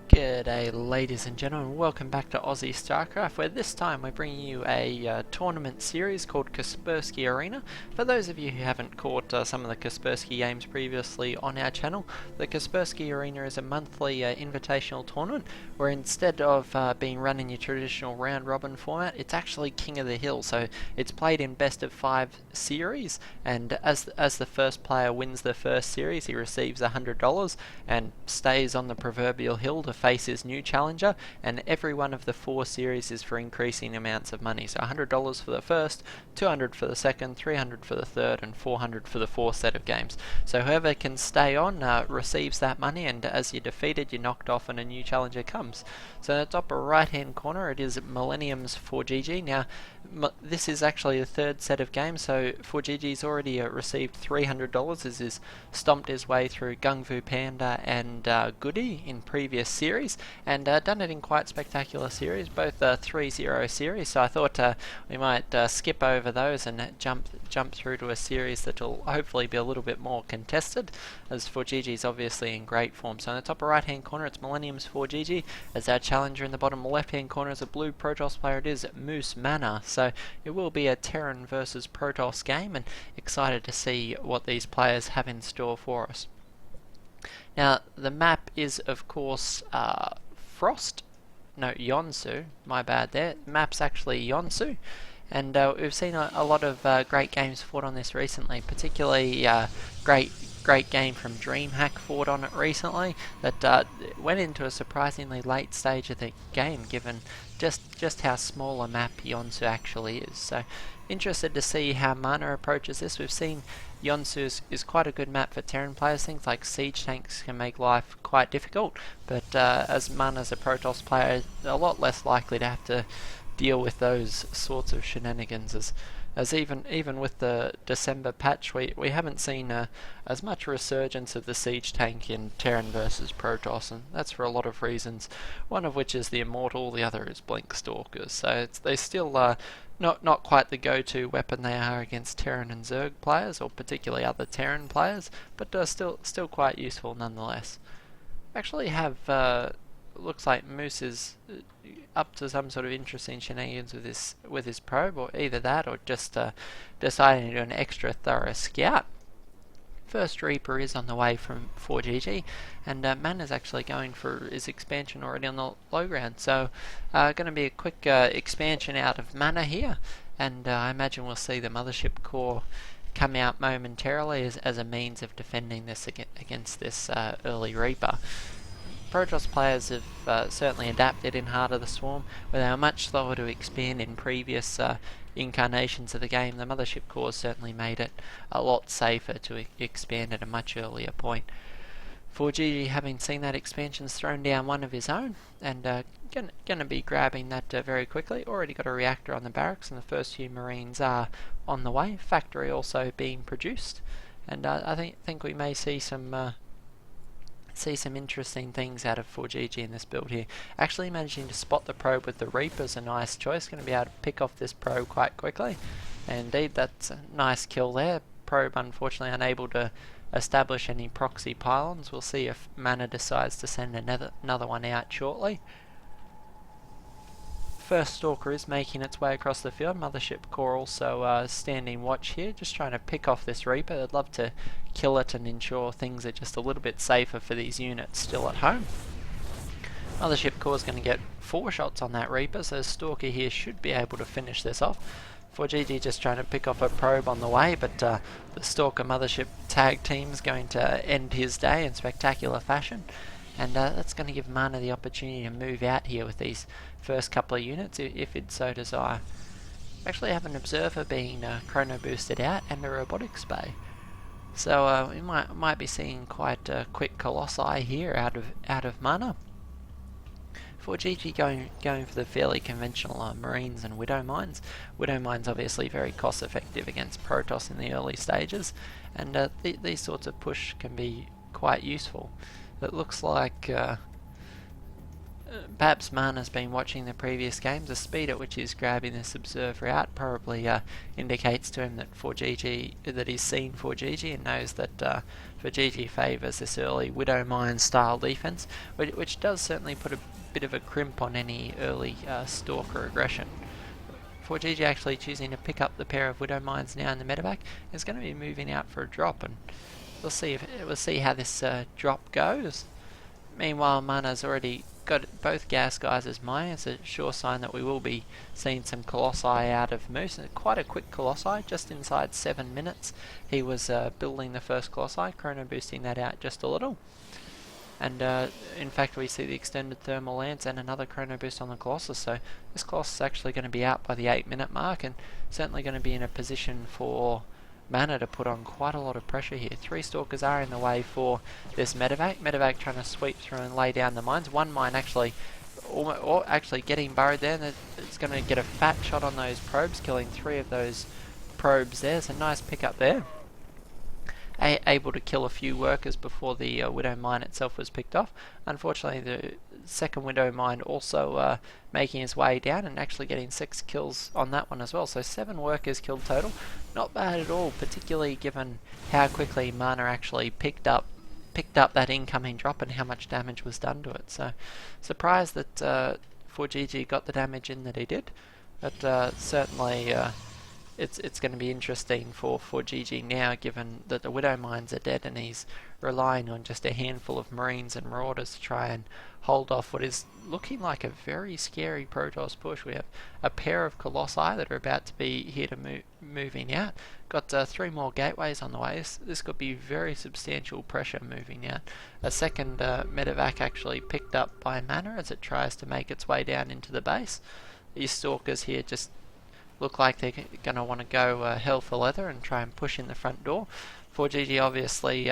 G'day ladies and gentlemen, welcome back to Aussie Starcraft, where this time we're bringing you a tournament series called Kaspersky Arena. For those of you who haven't caught some of the Kaspersky games previously on our channel, the Kaspersky Arena is a monthly invitational tournament where instead of being run in your traditional round robin format, it's actually King of the Hill. So it's played in best of 5 series, and as the first player wins the first series, he receives $100 and stays on the proverbial hill to face his new challenger, and every one of the 4 series is for increasing amounts of money. So $100 for the first, $200 for the second, $300 for the third, and $400 for the fourth set of games. So whoever can stay on receives that money, and as you're defeated, you're knocked off and a new challenger comes. So in the top right hand corner it is Millennium's ForGG. Now this is actually the third set of games, so ForGG's already received $300 as he's stomped his way through Gung Fu Panda and Goody in previous series, and done it in quite spectacular series, both 3-0 series. So I thought we might skip over those and jump through to a series that will hopefully be a little bit more contested, as ForGG's obviously in great form. So in the top right hand corner it's Millennium's ForGG, as our challenger in the bottom left hand corner is a blue Protoss player. It is MouzMana. So it will be a Terran versus Protoss game, and excited to see what these players have in store for us. Now the map is of course Yonsu, my bad there. The map's actually Yonsu, and we've seen a lot of great games fought on this recently, particularly great game from DreamHack fought on it recently that went into a surprisingly late stage of the game, given just how small a map Yonsu actually is. So interested to see how Mana approaches this. We've seen Yonsu is quite a good map for Terran players. Things like siege tanks can make life quite difficult, but as Mana's a Protoss player, a lot less likely to have to deal with those sorts of shenanigans, as even with the December patch, we haven't seen as much resurgence of the siege tank in Terran versus Protoss, and that's for a lot of reasons, one of which is the Immortal, the other is Blink Stalkers. So they're still not quite the go-to weapon they are against Terran and Zerg players, or particularly other Terran players, but still quite useful nonetheless. Actually have looks like Moose is up to some sort of interesting shenanigans with his probe, or either that or just deciding to do an extra thorough scout. First Reaper is on the way from ForGG, and Mana's actually going for his expansion already on the low ground, so going to be a quick expansion out of Mana here, and I imagine we'll see the Mothership Core come out momentarily as a means of defending this against this early Reaper. Protoss players have certainly adapted in Heart of the Swarm, where they were much slower to expand in previous incarnations of the game. The Mothership Core certainly made it a lot safer to expand at a much earlier point. ForGG, having seen that expansion's thrown down one of his own, and going to be grabbing that very quickly. Already got a reactor on the barracks, and the first few Marines are on the way. Factory also being produced, and I think we may see some interesting things out of ForGG in this build here. Actually managing to spot the probe with the Reaper is a nice choice. Going to be able to pick off this probe quite quickly. And indeed, that's a nice kill there. Probe unfortunately unable to establish any proxy pylons. We'll see if Mana decides to send another one out shortly. First Stalker is making its way across the field. Mothership Core also standing watch here, just trying to pick off this Reaper. They'd love to kill it and ensure things are just a little bit safer for these units still at home. Mothership Core is going to get 4 shots on that Reaper, so Stalker here should be able to finish this off. ForGG just trying to pick off a probe on the way, but the Stalker Mothership tag team is going to end his day in spectacular fashion. And that's going to give Mana the opportunity to move out here with these first couple of units if it so desire. Actually have an Observer being chrono boosted out and a Robotics Bay. So we might be seeing quite a quick Colossi here out of Mana. ForGG going for the fairly conventional Marines and Widow Mines. Widow Mines obviously very cost effective against Protoss in the early stages, and these sorts of push can be quite useful. It looks like perhaps Mana's been watching the previous games. The speed at which he's grabbing this observer out probably indicates to him that that he's seen ForGG and knows that ForGG favours this early Widow Mine style defense, which does certainly put a bit of a crimp on any early Stalker aggression. ForGG actually choosing to pick up the pair of Widow Mines now in the medevac is going to be moving out for a drop, and we'll see how this drop goes. Meanwhile, Mana's already got both gas guys as mine. It's a sure sign that we will be seeing some Colossi out of Moose. Quite a quick Colossi, just inside 7 minutes. He was building the first Colossi, chrono boosting that out just a little. And in fact, we see the extended thermal lance and another chrono boost on the Colossus. So this Colossus is actually going to be out by the 8-minute mark, and certainly going to be in a position for Mana to put on quite a lot of pressure here. 3 Stalkers are in the way for this medevac. Medevac trying to sweep through and lay down the mines. One mine actually getting burrowed there, and it's going to get a fat shot on those probes, killing 3 of those probes there. So nice pickup there. Able to kill a few workers before the Widow Mine itself was picked off. Unfortunately, the second Widow Mine also making his way down and actually getting 6 kills on that one as well. So 7 workers killed total. Not bad at all, particularly given how quickly Mana actually picked up that incoming drop and how much damage was done to it. So surprised that ForGG got the damage in that he did, but certainly it's going to be interesting for ForGG now, given that the Widow Mines are dead and he's relying on just a handful of Marines and Marauders to try and hold off what is looking like a very scary Protoss push. We have a pair of Colossi that are about to be here to moving out. Got 3 more gateways on the way. This could be very substantial pressure moving out. A second medevac actually picked up by Mana as it tries to make its way down into the base. These Stalkers here just look like they're going to want to go hell for leather and try and push in the front door. ForGG obviously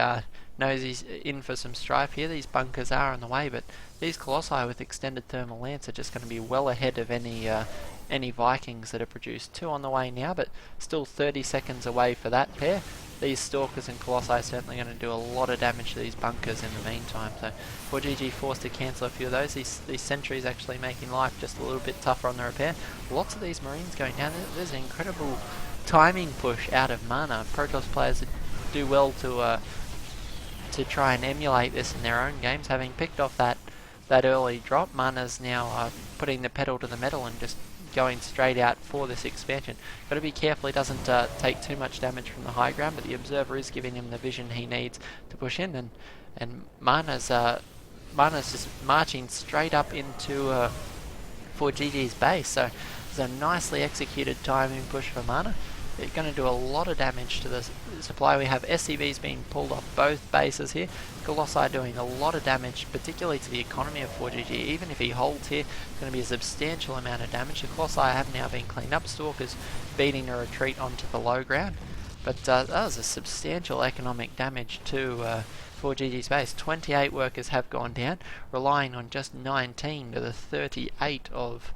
knows he's in for some strife here. These bunkers are on the way, but these Colossi with extended thermal lance are just going to be well ahead of any Vikings that are produced. 2 on the way now, but still 30 seconds away for that pair. These Stalkers and Colossi are certainly going to do a lot of damage to these bunkers in the meantime. So ForGG forced to cancel a few of those. These sentries actually making life just a little bit tougher on the repair. Lots of these Marines going down. There's an incredible timing push out of Mana. Protoss players do well to try and emulate this in their own games. Having picked off that early drop, Mana's now putting the pedal to the metal and just going straight out for this expansion. Got to be careful he doesn't take too much damage from the high ground, but the observer is giving him the vision he needs to push in, and Mana's just marching straight up into ForGG's base. So it's a nicely executed timing push for Mana. It's going to do a lot of damage to the supply. We have SCVs being pulled off both bases here. Colossi doing a lot of damage, particularly to the economy of ForGG. Even if he holds here, it's going to be a substantial amount of damage. The Colossi have now been cleaned up. Stalkers beating a retreat onto the low ground. But that was a substantial economic damage to ForGG's base. 28 workers have gone down, relying on just 19 to the 38 of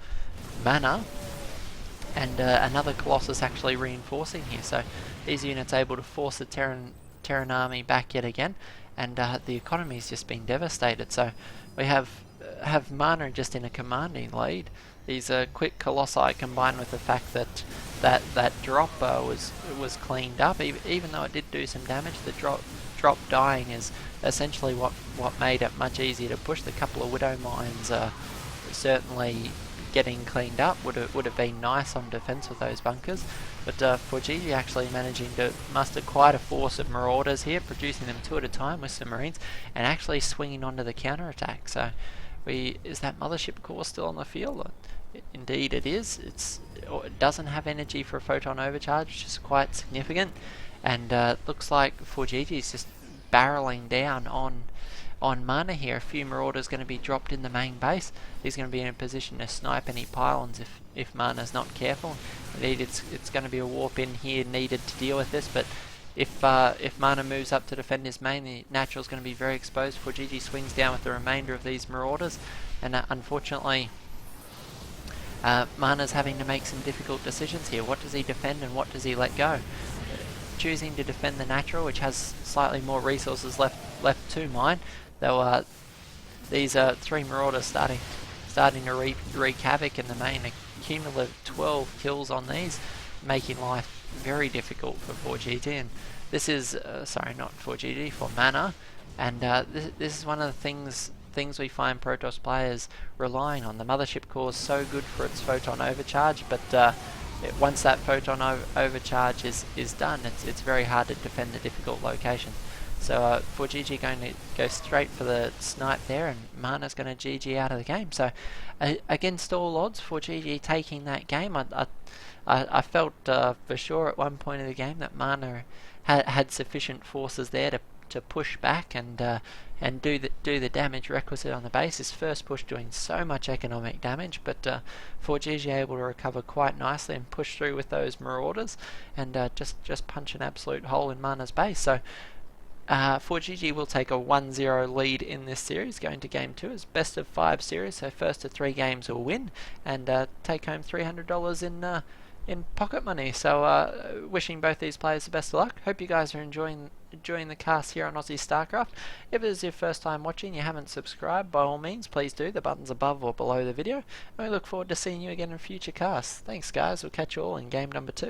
Mana. And another Colossus actually reinforcing here, so these units able to force the Terran army back yet again, and the economy's just been devastated. So we have Mana just in a commanding lead. These quick Colossi combined with the fact that drop was cleaned up, even though it did do some damage. The drop dying is essentially what made it much easier to push. The couple of Widow Mines certainly getting cleaned up would have been nice on defense with those bunkers, but ForGG actually managing to muster quite a force of Marauders here, producing them 2 at a time with some Marines, and actually swinging onto the counter-attack. So is that Mothership core still on the field? Indeed it is. It doesn't have energy for a photon overcharge, which is quite significant, and looks like ForGG is just barreling down on Mana here. A few Marauders going to be dropped in the main base. He's going to be in a position to snipe any pylons if Mana's not careful. Indeed, it's going to be a warp in here needed to deal with this, but if Mana moves up to defend his main, the Natural's going to be very exposed. ForGG swings down with the remainder of these Marauders, and unfortunately Mana's having to make some difficult decisions here. What does he defend and what does he let go? Choosing to defend the Natural, which has slightly more resources left to mine, though these 3 Marauders starting starting to wreak havoc in the main. A cumulative 12 kills on these, making life very difficult for ForGG. And this is, sorry, not ForGG, ForMana. And this is one of the things we find Protoss players relying on. The Mothership Core is so good for its photon overcharge, but once that photon overcharge is done, it's very hard to defend the difficult location. So ForGG going to go straight for the snipe there, and Mana's going to GG out of the game. So against all odds, ForGG taking that game. I felt for sure at one point of the game that Mana had sufficient forces there to push back and do the damage requisite on the base. His first push doing so much economic damage, but ForGG able to recover quite nicely and push through with those Marauders and just punch an absolute hole in Mana's base. So ForGG will take a 1-0 lead in this series, going to game 2 as best of 5 series. So first of 3 games will win and take home $300 in pocket money. So wishing both these players the best of luck. Hope you guys are enjoying the cast here on Aussie Starcraft. If it is your first time watching, you haven't subscribed, by all means please do. The button's above or below the video, and we look forward to seeing you again in future casts. Thanks guys, we'll catch you all in game number 2.